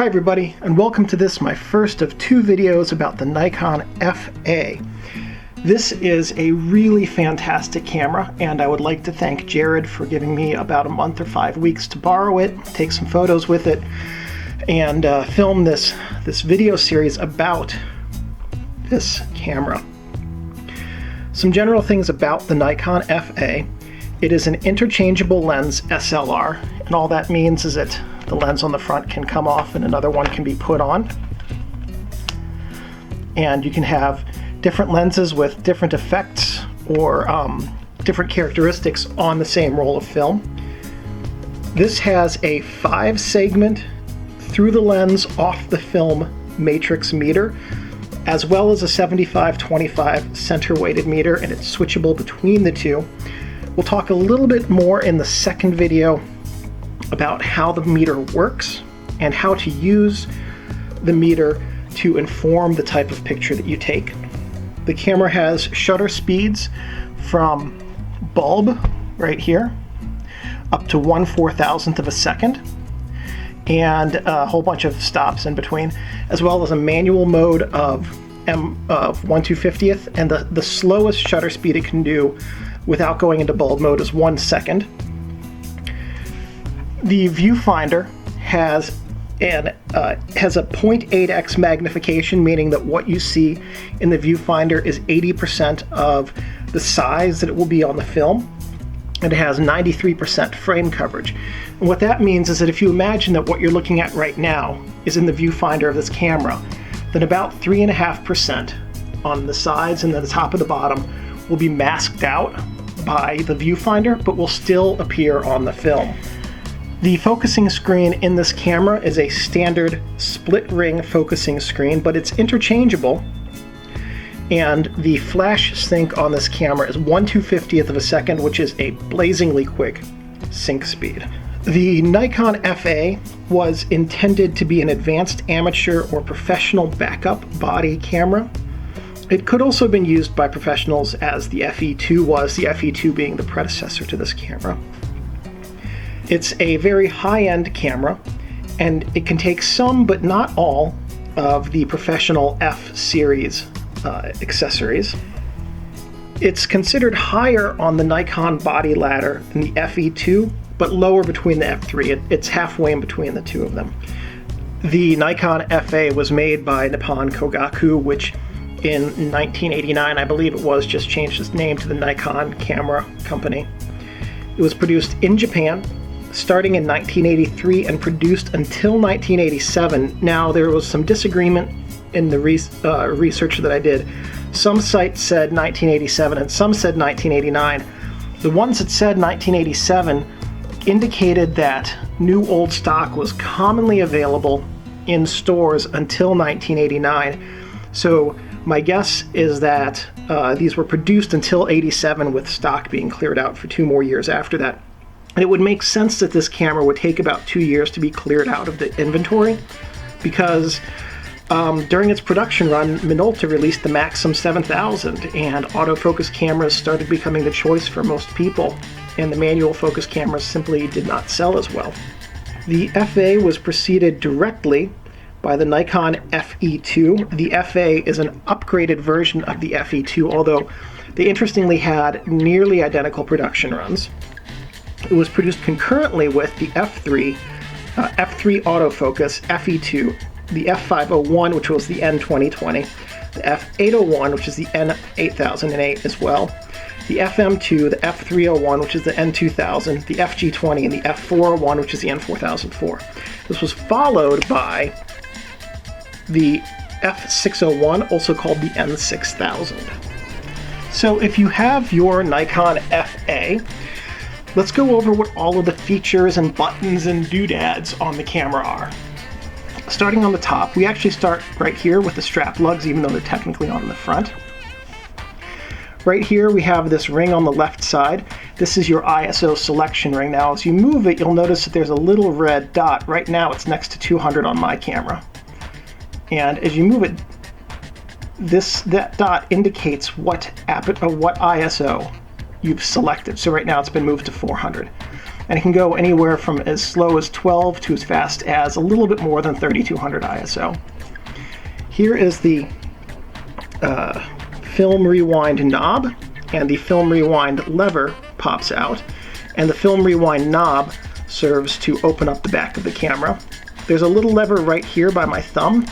Hi everybody, and welcome to this, my first of two videos about the Nikon FA. This is a really fantastic camera, and I would like to thank Jared for giving me about a month or 5 weeks to borrow it, take some photos with it, and film this video series about this camera. Some general things about the Nikon FA. It is an interchangeable lens SLR, and all that means is that the lens on the front can come off and another one can be put on. And you can have different lenses with different effects or different characteristics on the same roll of film. This has a 5-segment through the lens off the film matrix meter, as well as a 75-25 center weighted meter, and it's switchable between the two. We'll talk a little bit more in the second video about how the meter works and how to use the meter to inform the type of picture that you take. The camera has shutter speeds from bulb right here up to 1/4000th of a second, and a whole bunch of stops in between, as well as a manual mode of 1/250th, and the slowest shutter speed it can do without going into bulb mode is 1 second. The viewfinder has a 0.8x magnification, meaning that what you see in the viewfinder is 80% of the size that it will be on the film, and it has 93% frame coverage. And what that means is that if you imagine that what you're looking at right now is in the viewfinder of this camera, then about 3.5% on the sides and then the top of the bottom will be masked out by the viewfinder, but will still appear on the film. The focusing screen in this camera is a standard split ring focusing screen, but it's interchangeable, and the flash sync on this camera is 1/250th of a second, which is a blazingly quick sync speed. The Nikon FA was intended to be an advanced amateur or professional backup body camera. It could also have been used by professionals, as the FE2 was, the FE2 being the predecessor to this camera. It's a very high-end camera, and it can take some, but not all, of the professional F series accessories. It's considered higher on the Nikon body ladder than the FE2, but lower between the F3. It's halfway in between the two of them. The Nikon FA was made by Nippon Kogaku, which in 1989, I believe it was, just changed its name to the Nikon Camera Company. It was produced in Japan, starting in 1983 and produced until 1987. Now, there was some disagreement in the research that I did. Some sites said 1987 and some said 1989. The ones that said 1987 indicated that new old stock was commonly available in stores until 1989. So my guess is that these were produced until 87, with stock being cleared out for 2 more years after that. And it would make sense that this camera would take about 2 years to be cleared out of the inventory, because during its production run, Minolta released the Maxxum 7000, and autofocus cameras started becoming the choice for most people, and the manual focus cameras simply did not sell as well. The FA was preceded directly by the Nikon FE2. The FA is an upgraded version of the FE2, although they interestingly had nearly identical production runs. It was produced concurrently with the F3 autofocus, FE2, the F501, which was the N2020, the F801, which is the N8008 as well, the FM2, the F301, which is the N2000, the FG20, and the F401, which is the N4004. This was followed by the F601, also called the N6000. So if you have your Nikon FA, let's go over what all of the features and buttons and doodads on the camera are. Starting on the top, we actually start right here with the strap lugs, even though they're technically on the front. Right here we have this ring on the left side. This is your ISO selection ring. Now as you move it, you'll notice that there's a little red dot. Right now it's next to 200 on my camera. And as you move it, that dot indicates what ISO you've selected. So right now it's been moved to 400. and it can go anywhere from as slow as 12 to as fast as a little bit more than 3200 ISO. Here is the film rewind knob, and the film rewind lever pops out, and the film rewind knob serves to open up the back of the camera. There's a little lever right here by my thumb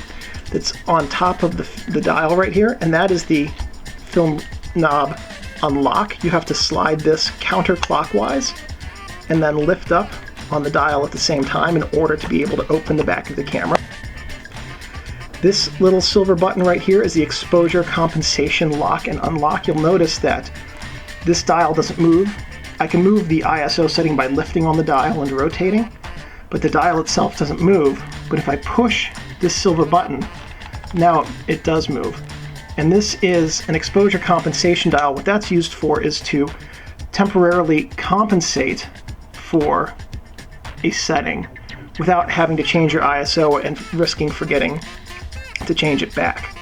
that's on top of the dial right here, and that is the film knob unlock. You have to slide this counterclockwise and then lift up on the dial at the same time in order to be able to open the back of the camera. This little silver button right here is the exposure compensation lock and unlock. You'll notice that this dial doesn't move. I can move the ISO setting by lifting on the dial and rotating, but the dial itself doesn't move. But if I push this silver button, now it does move. And this is an exposure compensation dial. What that's used for is to temporarily compensate for a setting without having to change your ISO and risking forgetting to change it back.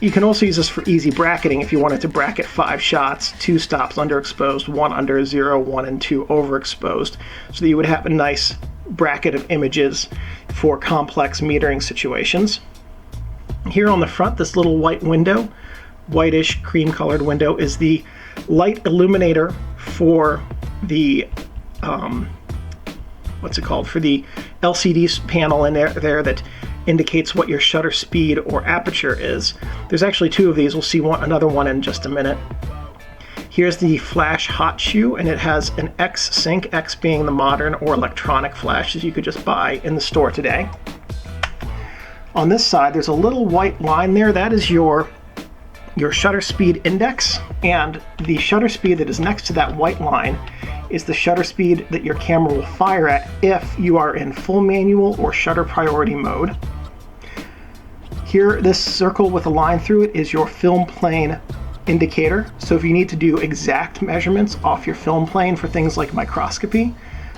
You can also use this for easy bracketing if you wanted to bracket 5 shots, 2 stops underexposed, 1 under 0, 1 and 2 overexposed, so that you would have a nice bracket of images for complex metering situations. Here on the front, this little white window, whitish cream colored window, is the light illuminator for the for the LCD panel in there that indicates what your shutter speed or aperture is. There's actually 2 of these. We'll see another one in just a minute. Here's the flash hot shoe, and it has an X sync, X being the modern or electronic flashes you could just buy in the store today. On this side, there's a little white line there. That is your shutter speed index, and the shutter speed that is next to that white line is the shutter speed that your camera will fire at if you are in full manual or shutter priority mode. Here, this circle with a line through it is your film plane indicator. So if you need to do exact measurements off your film plane for things like microscopy,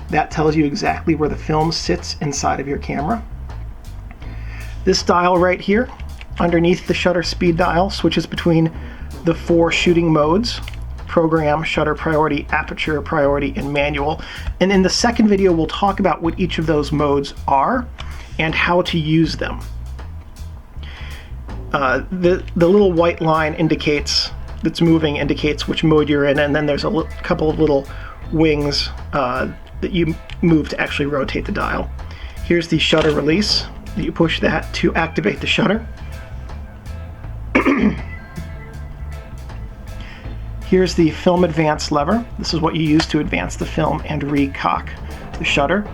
that tells you exactly where the film sits inside of your camera. This dial right here, underneath the shutter speed dial, switches between the 4 shooting modes: program, shutter priority, aperture priority, and manual. And in the second video, we'll talk about what each of those modes are and how to use them. The little white line that's moving indicates which mode you're in, and then there's a couple of little wings that you move to actually rotate the dial. Here's the shutter release. You push that to activate the shutter. Here's the film advance lever. This is what you use to advance the film and recock the shutter.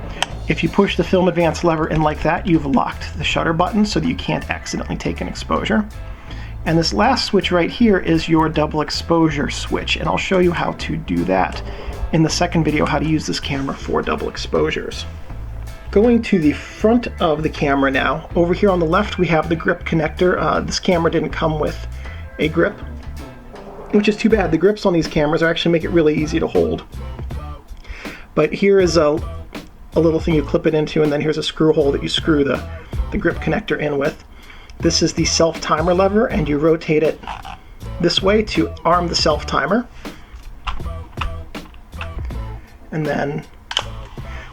If you push the film advance lever in like that, you've locked the shutter button so that you can't accidentally take an exposure. And this last switch right here is your double exposure switch, and I'll show you how to do that in the second video, how to use this camera for double exposures. Going to the front of the camera now, over here on the left we have the grip connector. This camera didn't come with a grip, which is too bad. The grips on these cameras actually make it really easy to hold. But here is a little thing you clip it into, and then here's a screw hole that you screw the grip connector in with. This is the self-timer lever, and you rotate it this way to arm the self-timer. And then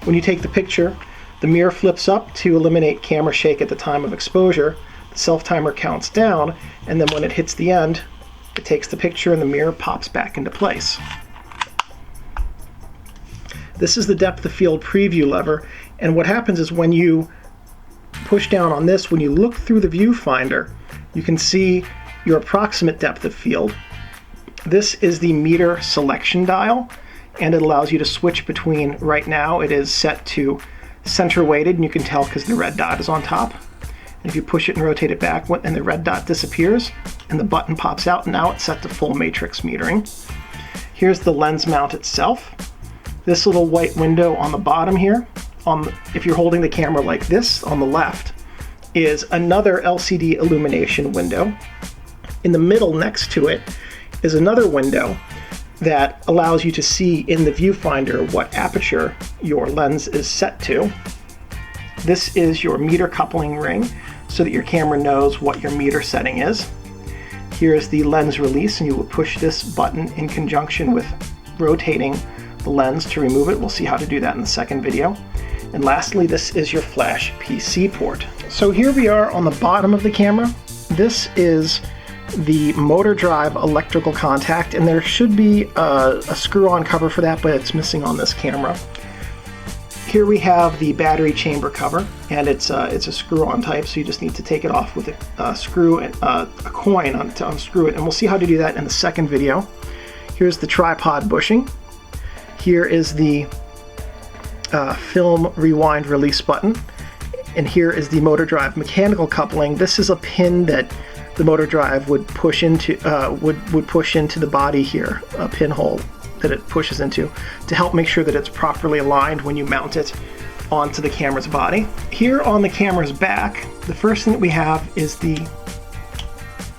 when you take the picture, the mirror flips up to eliminate camera shake at the time of exposure. The self-timer counts down, and then when it hits the end, it takes the picture and the mirror pops back into place. This is the depth of field preview lever, and what happens is when you push down on this, when you look through the viewfinder, you can see your approximate depth of field. This is the meter selection dial, and it allows you to switch between, right now it is set to center weighted, and you can tell because the red dot is on top. And if you push it and rotate it back, and the red dot disappears and the button pops out, now it's set to full matrix metering. Here's the lens mount itself. This little white window on the bottom here, if you're holding the camera like this on the left, is another LCD illumination window. In the middle next to it is another window that allows you to see in the viewfinder what aperture your lens is set to. This is your meter coupling ring so that your camera knows what your meter setting is. Here is the lens release, and you will push this button in conjunction with rotating the lens to remove it. We'll see how to do that in the second video. And lastly, this is your flash PC port. So here we are on the bottom of the camera. This is the motor drive electrical contact, and there should be a screw-on cover for that, but it's missing on this camera. Here we have the battery chamber cover, and it's a screw-on type, so you just need to take it off with a screw and a coin to unscrew it, and we'll see how to do that in the second video. Here's the tripod bushing. Here is the film rewind release button, and here is the motor drive mechanical coupling. This is a pin that the motor drive would push into the body here, a pinhole that it pushes into, to help make sure that it's properly aligned when you mount it onto the camera's body. Here on the camera's back, the first thing that we have is the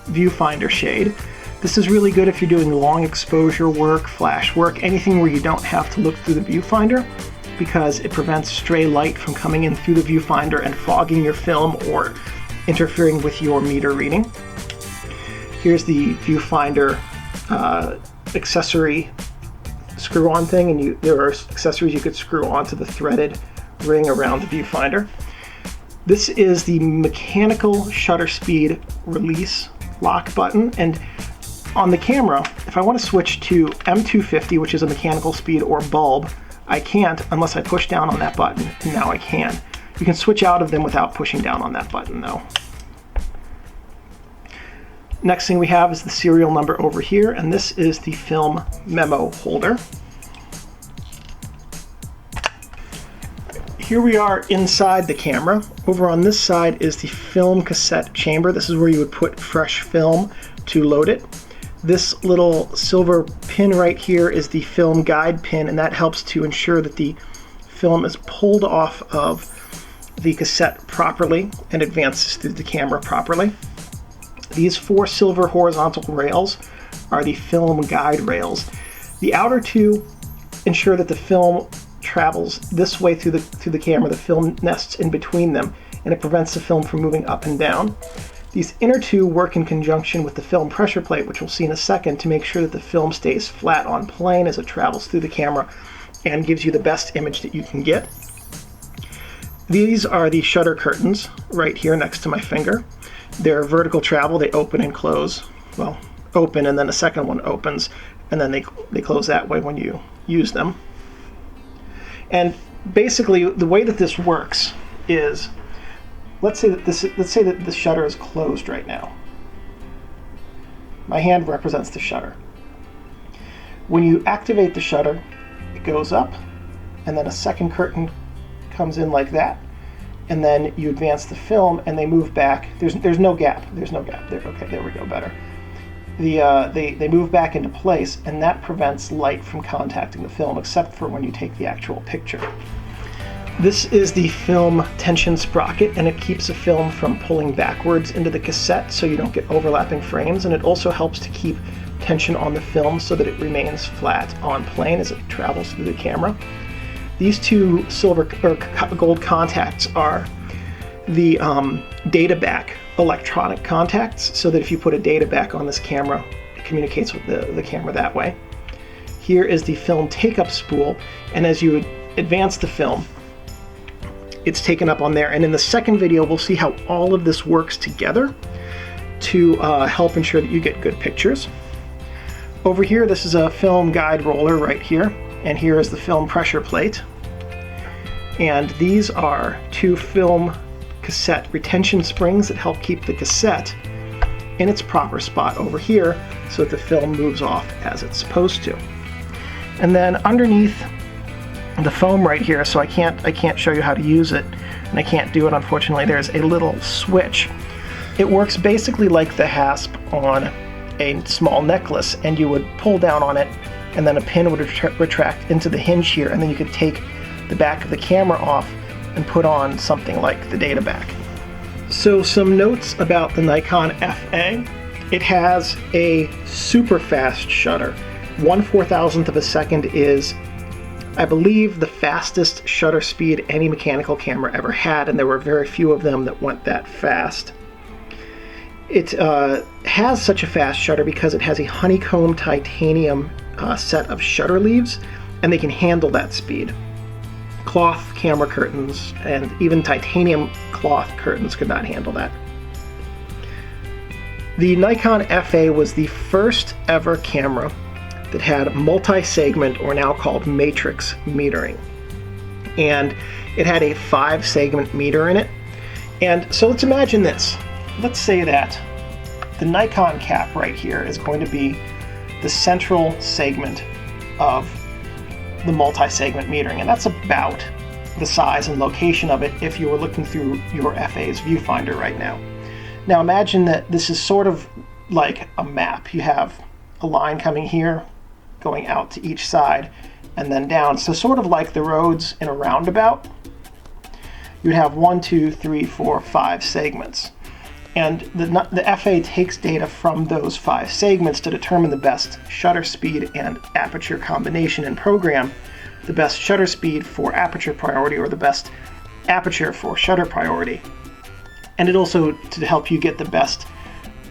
viewfinder shade. This is really good if you're doing long exposure work, flash work, anything where you don't have to look through the viewfinder, because it prevents stray light from coming in through the viewfinder and fogging your film or interfering with your meter reading. Here's the viewfinder accessory screw-on thing, and there are accessories you could screw onto the threaded ring around the viewfinder. This is the mechanical shutter speed release lock button, and on the camera, if I want to switch to M250, which is a mechanical speed, or bulb, I can't unless I push down on that button, and now I can. You can switch out of them without pushing down on that button though. Next thing we have is the serial number over here, and this is the film memo holder. Here we are inside the camera. Over on this side is the film cassette chamber. This is where you would put fresh film to load it. This little silver pin right here is the film guide pin, and that helps to ensure that the film is pulled off of the cassette properly and advances through the camera properly. These 4 silver horizontal rails are the film guide rails. The outer 2 ensure that the film travels this way through the camera. The film nests in between them, and it prevents the film from moving up and down. These inner 2 work in conjunction with the film pressure plate, which we'll see in a second, to make sure that the film stays flat on plane as it travels through the camera and gives you the best image that you can get. These are the shutter curtains right here next to my finger. They're vertical travel. They open and close. Well, open, and then a second one opens, and then they close that way when you use them. And basically, the way that this works is, let's say that the shutter is closed right now. My hand represents the shutter. When you activate the shutter, it goes up, and then a second curtain comes in like that, and then you advance the film, and they move back. There's no gap. There's no gap there. Okay, there we go. Better. They move back into place, and that prevents light from contacting the film, except for when you take the actual picture. This is the film tension sprocket, and it keeps the film from pulling backwards into the cassette so you don't get overlapping frames, and it also helps to keep tension on the film so that it remains flat on plane as it travels through the camera. These 2 silver or gold contacts are the data back electronic contacts, so that if you put a data back on this camera, it communicates with the camera that way. Here is the film take-up spool, and as you advance the film, it's taken up on there. And in the second video, we'll see how all of this works together to help ensure that you get good pictures. Over here, this is a film guide roller right here, and here is the film pressure plate. And these are 2 film cassette retention springs that help keep the cassette in its proper spot over here so that the film moves off as it's supposed to. And then underneath the foam right here, so I can't show you how to use it, and I can't do it unfortunately, there's a little switch. It works basically like the hasp on a small necklace, and you would pull down on it, and then a pin would retract into the hinge here, and then you could take the back of the camera off and put on something like the data back. So some notes about the Nikon FA. It has a super fast shutter. 1/4000th of a second is, I believe, the fastest shutter speed any mechanical camera ever had, and there were very few of them that went that fast. It has such a fast shutter because it has a honeycomb titanium set of shutter leaves and they can handle that speed. Cloth camera curtains and even titanium cloth curtains could not handle that. The Nikon FA was the first ever camera that had multi-segment, or now called matrix metering. And it had a 5-segment meter in it. And so let's imagine this. Let's say that the Nikon cap right here is going to be the central segment of the multi-segment metering, and that's about the size and location of it if you were looking through your FA's viewfinder right now. Now imagine that this is sort of like a map. You have a line coming here, going out to each side, and then down. So sort of like the roads in a roundabout, you'd have 1, 2, 3, 4, 5 segments. And the FA takes data from those 5 segments to determine the best shutter speed and aperture combination, and program the best shutter speed for aperture priority, or the best aperture for shutter priority. And it also to help you get the best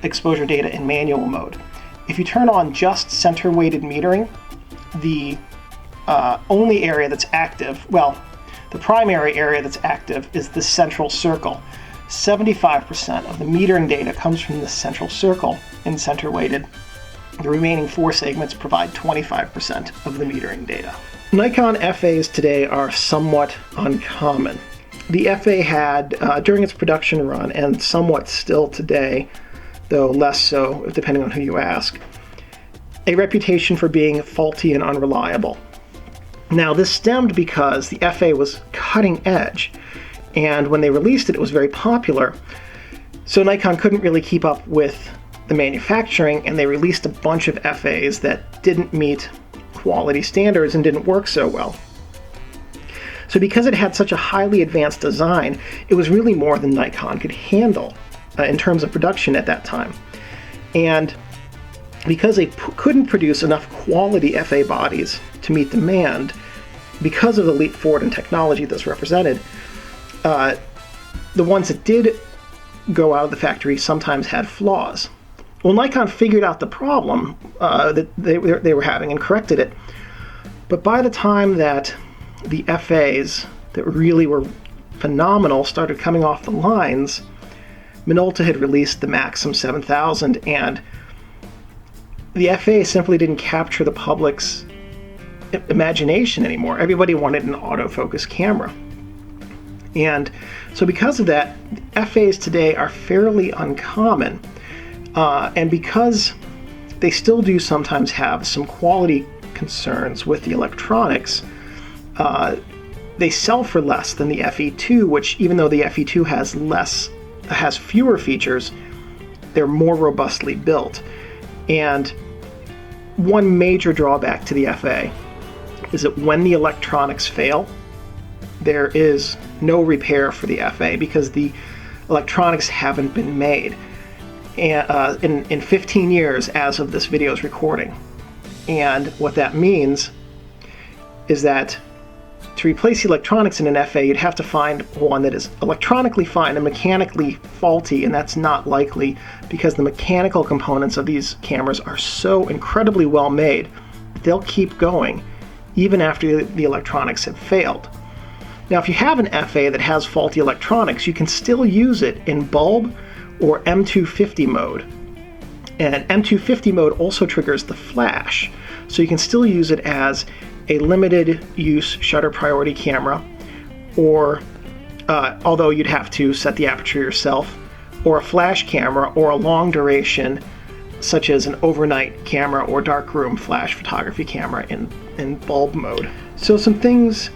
exposure data in manual mode. If you turn on just center weighted metering, the only area that's active, well, the primary area that's active is the central circle. 75% of the metering data comes from the central circle in center weighted. The remaining 4 segments provide 25% of the metering data. Nikon FAs today are somewhat uncommon. The FA had, during its production run, and somewhat still today, though less so depending on who you ask, a reputation for being faulty and unreliable. Now this stemmed because the FA was cutting edge, and when they released it, it was very popular, so Nikon couldn't really keep up with the manufacturing, and they released a bunch of FAs that didn't meet quality standards and didn't work so well. So because it had such a highly advanced design, it was really more than Nikon could handle in terms of production at that time. And because they couldn't produce enough quality FA bodies to meet demand, because of the leap forward in technology this represented, the ones that did go out of the factory sometimes had flaws. Well, Nikon figured out the problem that they were having and corrected it. But by the time that the FAs that really were phenomenal started coming off the lines, Minolta had released the Maxim 7000, and the FA simply didn't capture the public's imagination anymore. Everybody wanted an autofocus camera. And so because of that, FAs today are fairly uncommon. And because they still do sometimes have some quality concerns with the electronics, they sell for less than the FE2, which, even though the FE2 has fewer features, they're more robustly built. And one major drawback to the FA is that when the electronics fail, there is no repair for the FA because the electronics haven't been made in 15 years as of this video's recording. And what that means is that to replace the electronics in an FA, you'd have to find one that is electronically fine and mechanically faulty, and that's not likely because the mechanical components of these cameras are so incredibly well made that they'll keep going even after the electronics have failed. Now, if you have an FA that has faulty electronics, you can still use it in bulb or M250 mode. And M250 mode also triggers the flash, so you can still use it as a limited use shutter priority camera, or although you'd have to set the aperture yourself, or a flash camera, or a long duration such as an overnight camera or darkroom flash photography camera in bulb mode. So some things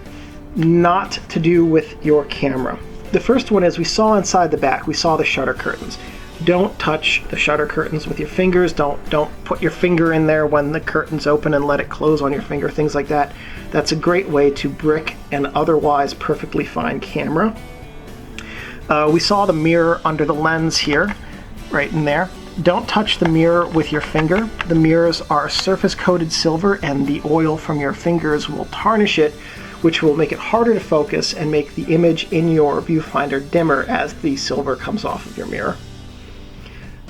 not to do with your camera. The first one is, we saw inside the back, we saw the shutter curtains. Don't touch the shutter curtains with your fingers. Don't put your finger in there when the curtain's open and let it close on your finger, things like that. That's a great way to brick an otherwise perfectly fine camera. We saw the mirror under the lens here, right in there. Don't touch the mirror with your finger. The mirrors are surface coated silver, and the oil from your fingers will tarnish it, which will make it harder to focus and make the image in your viewfinder dimmer as the silver comes off of your mirror.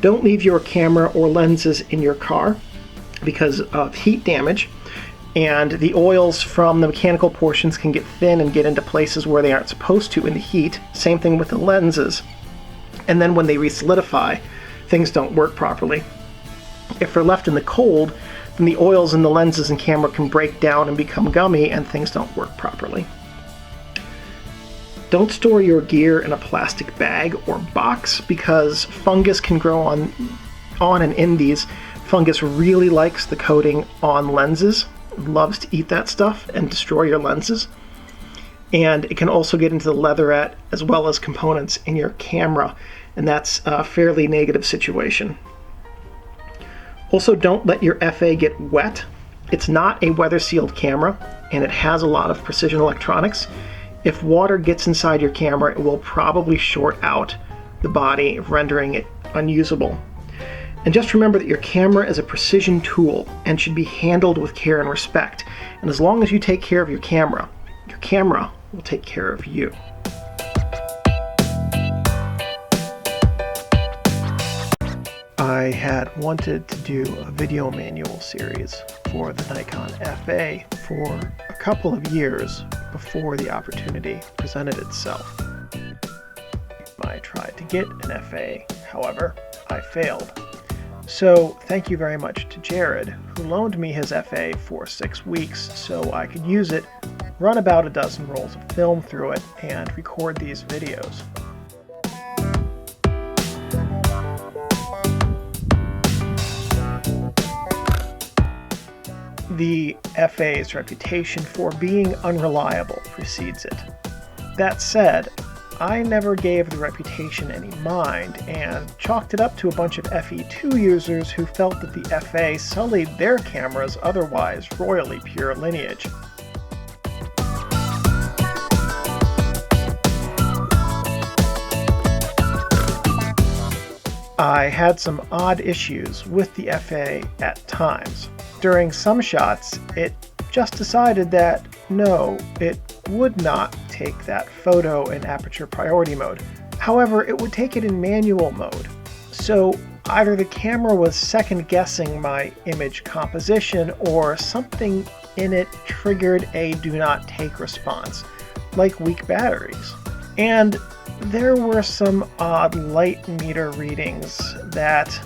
Don't leave your camera or lenses in your car because of heat damage. And the oils from the mechanical portions can get thin and get into places where they aren't supposed to in the heat. Same thing with the lenses. And then when they re-solidify, things don't work properly. If they're left in the cold, then the oils in the lenses and camera can break down and become gummy, and things don't work properly. Don't store your gear in a plastic bag or box, because fungus can grow on and in these. Fungus really likes the coating on lenses, loves to eat that stuff and destroy your lenses. And it can also get into the leatherette as well as components in your camera, and that's a fairly negative situation. Also, don't let your FA get wet. It's not a weather-sealed camera, and it has a lot of precision electronics. If water gets inside your camera, it will probably short out the body, rendering it unusable. And just remember that your camera is a precision tool and should be handled with care and respect. And as long as you take care of your camera will take care of you. I had wanted to do a video manual series for the Nikon FA for a couple of years before the opportunity presented itself. I tried to get an FA, however, I failed. So thank you very much to Jared, who loaned me his FA for 6 weeks so I could use it, run about a dozen rolls of film through it, and record these videos. The FA's reputation for being unreliable precedes it. That said, I never gave the reputation any mind and chalked it up to a bunch of FE2 users who felt that the FA sullied their camera's otherwise royally pure lineage. I had some odd issues with the FA at times. During some shots, it just decided that no, it would not take that photo in aperture priority mode. However, it would take it in manual mode. So either the camera was second guessing my image composition or something in it triggered a do not take response, like weak batteries. And there were some odd light meter readings that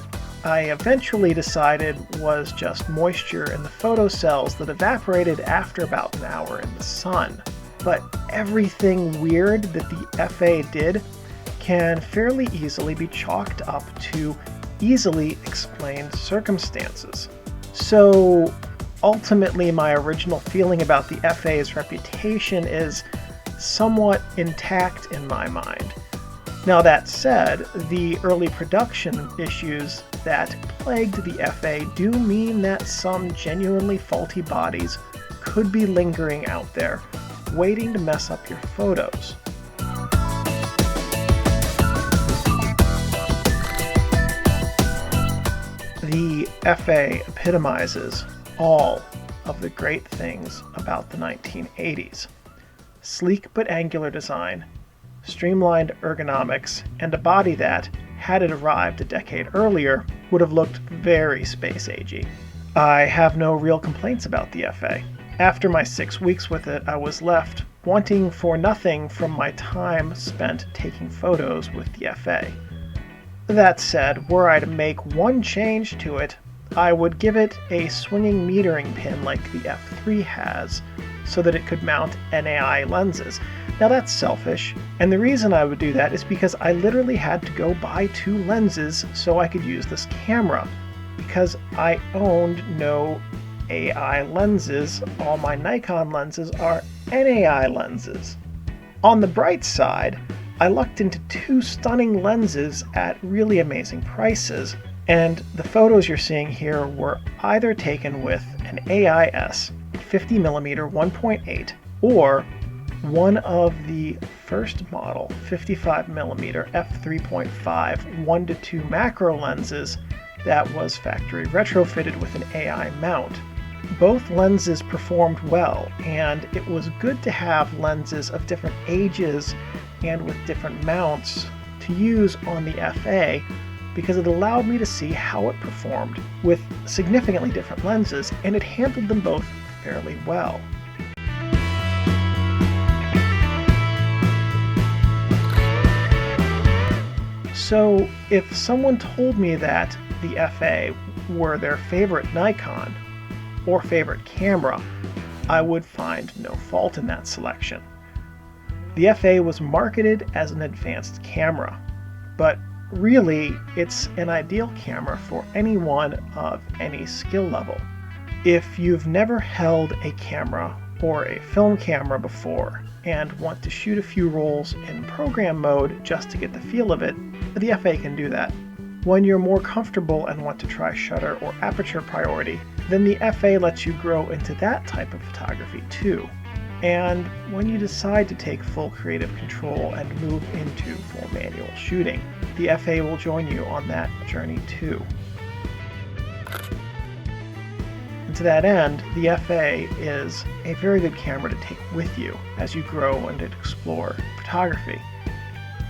I eventually decided was just moisture in the photocells that evaporated after about an hour in the sun. But everything weird that the FA did can fairly easily be chalked up to easily explained circumstances. So ultimately, my original feeling about the FA's reputation is somewhat intact in my mind. Now that said, the early production issues that plagued the FA do mean that some genuinely faulty bodies could be lingering out there, waiting to mess up your photos. The FA epitomizes all of the great things about the 1980s. Sleek but angular design, streamlined ergonomics, and a body that, had it arrived a decade earlier, would have looked very space-agey. I have no real complaints about the FA. After my 6 weeks with it, I was left wanting for nothing from my time spent taking photos with the FA. That said, were I to make one change to it, I would give it a swinging metering pin like the F3 has, so that it could mount NAI lenses. Now that's selfish, and the reason I would do that is because I literally had to go buy 2 lenses so I could use this camera, because I owned no AI lenses. All my Nikon lenses are NAI lenses. On the bright side, I lucked into 2 stunning lenses at really amazing prices, and the photos you're seeing here were either taken with an AIS 50mm 1.8 or one of the first model 55mm f3.5 1:2 macro lenses that was factory retrofitted with an AI mount. Both lenses performed well, and it was good to have lenses of different ages and with different mounts to use on the FA, because it allowed me to see how it performed with significantly different lenses, and it handled them both fairly well. So if someone told me that the FA were their favorite Nikon or favorite camera, I would find no fault in that selection. The FA was marketed as an advanced camera, but really it's an ideal camera for anyone of any skill level. If you've never held a camera or a film camera before and want to shoot a few rolls in program mode just to get the feel of it, the FA can do that. When you're more comfortable and want to try shutter or aperture priority, then the FA lets you grow into that type of photography too. And when you decide to take full creative control and move into full manual shooting, the FA will join you on that journey too. And to that end, the FA is a very good camera to take with you as you grow and explore photography.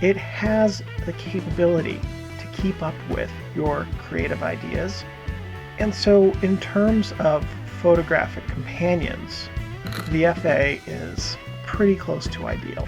It has the capability to keep up with your creative ideas, and so in terms of photographic companions, the FA is pretty close to ideal.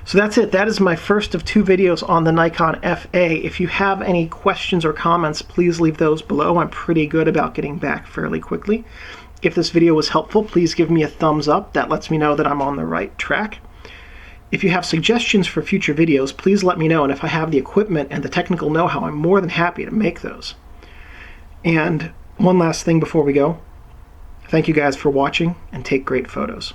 So that's it. That is my first of 2 videos on the Nikon FA. If you have any questions or comments, please leave those below. I'm pretty good about getting back fairly quickly. If this video was helpful, please give me a thumbs up. That lets me know that I'm on the right track. If you have suggestions for future videos, please let me know, and if I have the equipment and the technical know-how, I'm more than happy to make those. And one last thing before we go. Thank you guys for watching, and take great photos.